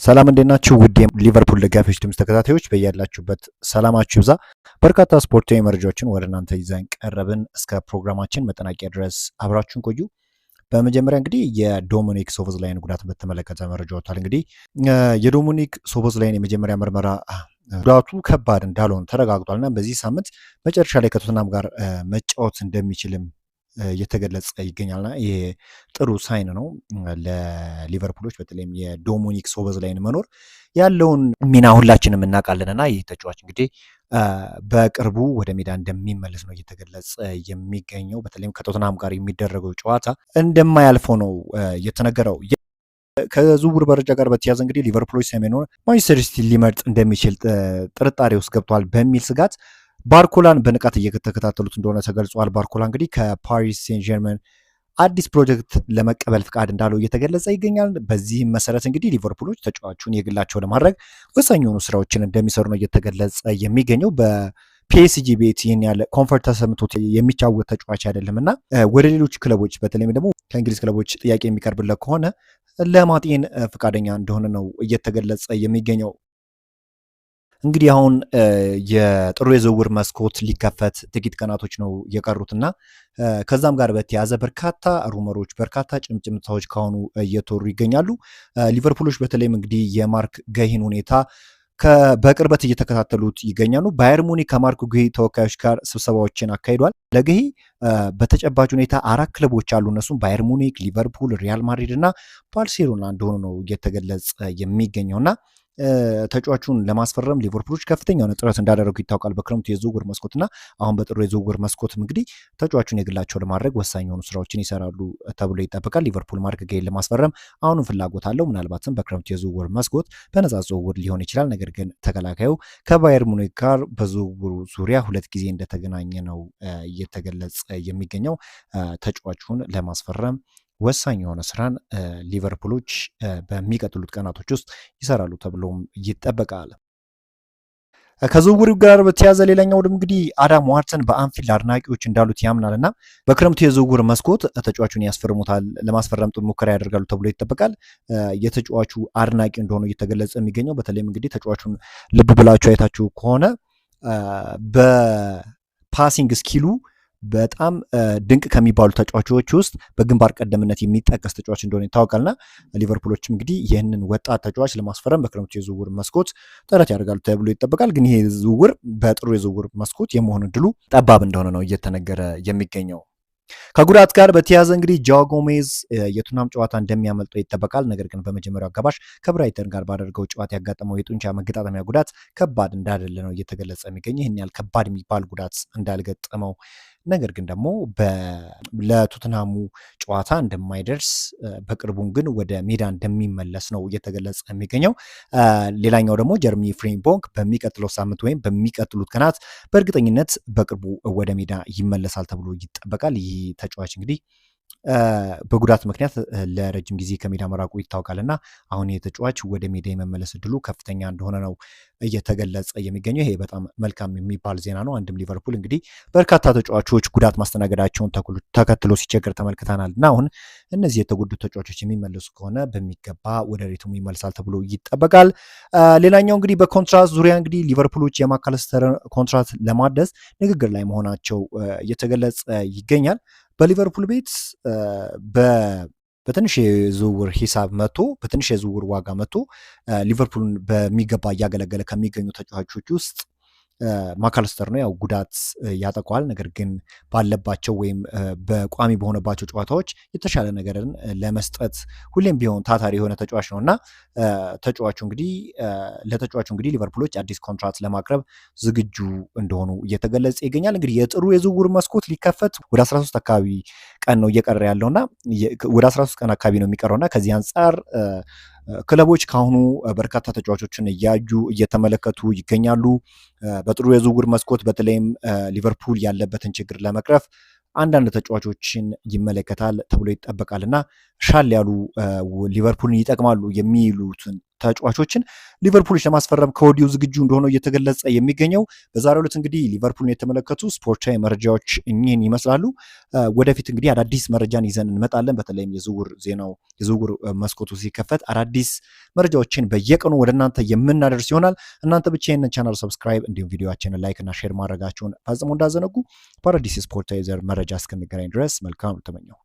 ሰላም እንዴት ናችሁ? ውድ ሊቨርፑል ደጋፊዎች ድምፅ ተከታታዮች በያላችሁበት ሰላማችሁ ይብዛ። በርካታ ስፖርታዊ መረጃዎችን ወደ እናንተ ይዘን ቀረብን። እስከ ፕሮግራማችን መጠናቂያ ድረስ አብራችሁን ቆዩ። በመጀመሪያ እንግዲህ የዶሚኒክ ሶቦስላይን ጉዳት በተመለከተ መረጃ ወጥቷል። እንግዲህ የዶሚኒክ ሶቦስላይን የመጀመሪያ ምርመራ ጉዳቱ ከባድ እንዳልሆነ ተረጋግጧልና በዚህ ሳምንት መጨረሻ ላይ ከቶተናም ጋር መጫወት እንደሚችልም እየተገለጸ ይገኛልና ይሄ ጥሩ ሳይን ነው ለሊቨርፑሎች። በተለይም የዶሚኒክ ሶቦስላይን መኖር ያለውን ሚና ሁላችንም እናውቃለንና ይህ ተጫዋች እንግዲህ በቅርቡ ወደ ሜዳ እንደሚመለስ ነው እየተገለጸ የሚገኘው። በተለይም ከቶተናም ጋር የሚደረገው ጨዋታ እንደማያልፈው ነው የተነገረው። ከዝውውር መረጃ ጋር በተያያዘ እንግዲህ ሊቨርፑሎች ሰሜኑን ማንቸስተር ሲቲ ሊመርጥ እንደሚችል ጥርጣሬ ውስጥ ገብቷል በሚል ስጋት ባርኮላን በንቃት እየተከታተሉት እንደሆነ ተገልጿል። ባርኮላ እንግዲህ ከፓሪስ ሴን ጀርመን አዲስ ፕሮጀክት ለመቀበል ፍቃድ እንዳለው እየተገለጸ ይገኛል። በዚህም መሰረት እንግዲህ ሊቨርፑሎች ተጫዋቹን የግላቸው ለማድረግ ወሳኝ የሆኑ ስራዎችን እንደሚሰሩ ነው እየተገለጸ የሚገኘው። በፒኤስጂ ቤት ይህን ያለ ኮንፈርት ተሰምቶት የሚጫወት ተጫዋች አይደለም እና ወደ ሌሎች ክለቦች በተለይም ደግሞ ከእንግሊዝ ክለቦች ጥያቄ የሚቀርብለት ከሆነ ለማጤን ፈቃደኛ እንደሆነ ነው እየተገለጸ የሚገኘው። እንግዲህ አሁን የጥሩ የዝውውር መስኮት ሊከፈት ጥቂት ቀናቶች ነው የቀሩትና ከዛም ጋር በተያያዘ በርካታ ሩመሮች፣ በርካታ ጭምጭምታዎች ካሁኑ እየተወሩ ይገኛሉ። ሊቨርፑሎች በተለይም እንግዲህ የማርክ ገሂን ሁኔታ በቅርበት እየተከታተሉት ይገኛሉ። ባየር ሙኒክ ከማርክ ገሂ ተወካዮች ጋር ስብሰባዎችን አካሂዷል። ለገሂ በተጨባጭ ሁኔታ 4 ክለቦች አሉ። እነሱም ባየር ሙኒክ፣ ሊቨርፑል፣ ሪያል ማድሪድ እና ባርሴሎና እንደሆኑ ነው እየተገለጸ የሚገኘውና ተጫዋቹን ለማስፈረም ሊቨርፑሎች ከፍተኛ የሆነ ጥረት እንዳደረጉ ይታወቃል በክረምቱ የዝውውር መስኮትና አሁን በጥሩ የዝውውር መስኮትም እንግዲህ ተጫዋቹን የግላቸው ለማድረግ ወሳኝ የሆኑ ስራዎችን ይሰራሉ ተብሎ ይጠበቃል። ሊቨርፑል ማርክ ገሂን ለማስፈረም አሁንም ፍላጎት አለው። ምናልባትም በክረምቱ የዝውውር መስኮት በነፃ ዝውውር ሊሆን ይችላል። ነገር ግን ተከላካዩ ከባየር ሙኒክ ጋር በዝውውሩ ዙሪያ 2 ጊዜ እንደተገናኘ ነው እየተገለጸ የሚገኘው። ተጫዋቹን ለማስፈረም ወሳኝ የሆነ ስራን ሊቨርፑሎች በሚቀጥሉት ቀናቶች ውስጥ ይሰራሉ ተብሎም ይጠበቃል። ከዝውውሩ ጋር በተያያዘ ሌላኛው እንግዲህ አዳም ዋትሰን በአንፊልድ አድናቂዎች እንዳሉት ያምናል እና በክረምቱ የዝውውር መስኮት ተጫዋቹን ያስፈርሙታል፣ ለማስፈረም ሙከራ ያደርጋሉ ተብሎ ይጠበቃል። የተጫዋቹ አድናቂ እንደሆኑ እየተገለጸ የሚገኘው በተለይም እንግዲህ ተጫዋቹን ልብ ብላችሁ አይታችሁ ከሆነ በፓሲንግ ስኪሉ በጣም ድንቅ ከሚባሉ ተጫዋቾች ውስጥ በግንባር ቀደምነት የሚጠቀስ ተጫዋች እንደሆነ ይታወቃልና ሊቨርፑሎችም እንግዲህ ይህንን ወጣት ተጫዋች ለማስፈረም በክረምቱ የዝውውር መስኮት ጥረት ያደርጋሉ ተብሎ ይጠበቃል። ግን ይሄ ዝውውር በጥሩ የዝውውር መስኮት የመሆን እድሉ ጠባብ እንደሆነ ነው እየተነገረ የሚገኘው። ከጉዳት ጋር በተያያዘ እንግዲህ ጃኦ ጎሜዝ የቶተንሃም ጨዋታ እንደሚያመልጠው ይጠበቃል። ነገር ግን በመጀመሪያው አጋማሽ ከብራይተን ጋር ባደረገው ጨዋታ ያጋጠመው የጡንቻ መገጣጠሚያ ጉዳት ከባድ እንዳደለ ነው እየተገለጸ የሚገኘው። ይህን ያህል ከባድ የሚባል ጉዳት እንዳልገጠመው ነገር ግን ደግሞ ለቶተንሃሙ ጨዋታ እንደማይደርስ በቅርቡም ግን ወደ ሜዳ እንደሚመለስ ነው እየተገለጸ የሚገኘው። ሌላኛው ደግሞ ጀርሚ ፍሪምፖንግ በሚቀጥለው ሳምንት ወይም በሚቀጥሉት ቀናት በእርግጠኝነት በቅርቡ ወደ ሜዳ ይመለሳል ተብሎ ይጠበቃል። ይህ ተጫዋች እንግዲህ በጉዳት ምክንያት ለረጅም ጊዜ ከሜዳ መራቁ ይታወቃልና አሁን የተጫዋች ወደ ሜዳ የመመለስ እድሉ ከፍተኛ እንደሆነ ነው እየተገለጸ የሚገኘው። ይሄ በጣም መልካም የሚባል ዜና ነው። አንድም ሊቨርፑል እንግዲህ በርካታ ተጫዋቾች ጉዳት ማስተናገዳቸውን ተከትሎ ሲቸገር ተመልክተናል እና አሁን እነዚህ የተጎዱ ተጫዋቾች የሚመለሱ ከሆነ በሚገባ ወደ ሪትሙ ይመልሳል ተብሎ ይጠበቃል። ሌላኛው እንግዲህ በኮንትራት ዙሪያ እንግዲህ ሊቨርፑሎች የማካለስተር ኮንትራት ለማደስ ንግግር ላይ መሆናቸው እየተገለጸ ይገኛል። በሊቨርፑል ቤት በትንሽ የዝውውር ሂሳብ መጥቶ በትንሽ የዝውውር ዋጋ መጥቶ ሊቨርፑልን በሚገባ እያገለገለ ከሚገኙ ተጫዋቾች ውስጥ ማካለስተር ነው። ያው ጉዳት ያጠቋል። ነገር ግን ባለባቸው ወይም በቋሚ በሆነባቸው ጨዋታዎች የተሻለ ነገርን ለመስጠት ሁሌም ቢሆን ታታሪ የሆነ ተጫዋች ነው እና ለተጫዋቹ እንግዲህ ሊቨርፑሎች አዲስ ኮንትራት ለማቅረብ ዝግጁ እንደሆኑ እየተገለጸ ይገኛል። እንግዲህ የጥሩ የዝውውር መስኮት ሊከፈት ወደ 13 አካባቢ ቀን ነው እየቀረ ያለውና ወደ 13 ቀን አካባቢ ነው የሚቀረውና ከዚህ አንጻር ክለቦች ካሁኑ በርካታ ተጫዋቾችን እያዩ እየተመለከቱ ይገኛሉ። በጥሩ የዝውውር መስኮት በተለይም ሊቨርፑል ያለበትን ችግር ለመቅረፍ አንዳንድ ተጫዋቾችን ይመለከታል ተብሎ ይጠበቃልና ሻል ያሉ ሊቨርፑልን ይጠቅማሉ የሚሉትን ተጫዋቾችን ሊቨርፑሎች ለማስፈረም ከወዲሁ ዝግጁ እንደሆነ እየተገለጸ የሚገኘው። በዛሬው ዕለት እንግዲህ ሊቨርፑልን የተመለከቱ ስፖርታዊ መረጃዎች እኚህን ይመስላሉ። ወደፊት እንግዲህ አዳዲስ መረጃን ይዘን እንመጣለን። በተለይም የዝውውር መስኮቱ ሲከፈት አዳዲስ መረጃዎችን በየቀኑ ወደ እናንተ የምናደርስ ይሆናል። እናንተ ብቻ ይህንን ቻናል ሰብስክራይብ እንዲሁም ቪዲዮአችንን ላይክ እና ሼር ማድረጋችሁን ፈጽሞ እንዳዘነጉ። በአዳዲስ ስፖርታዊ መረጃ እስክንገናኝ ድረስ መልካም ተመኘው።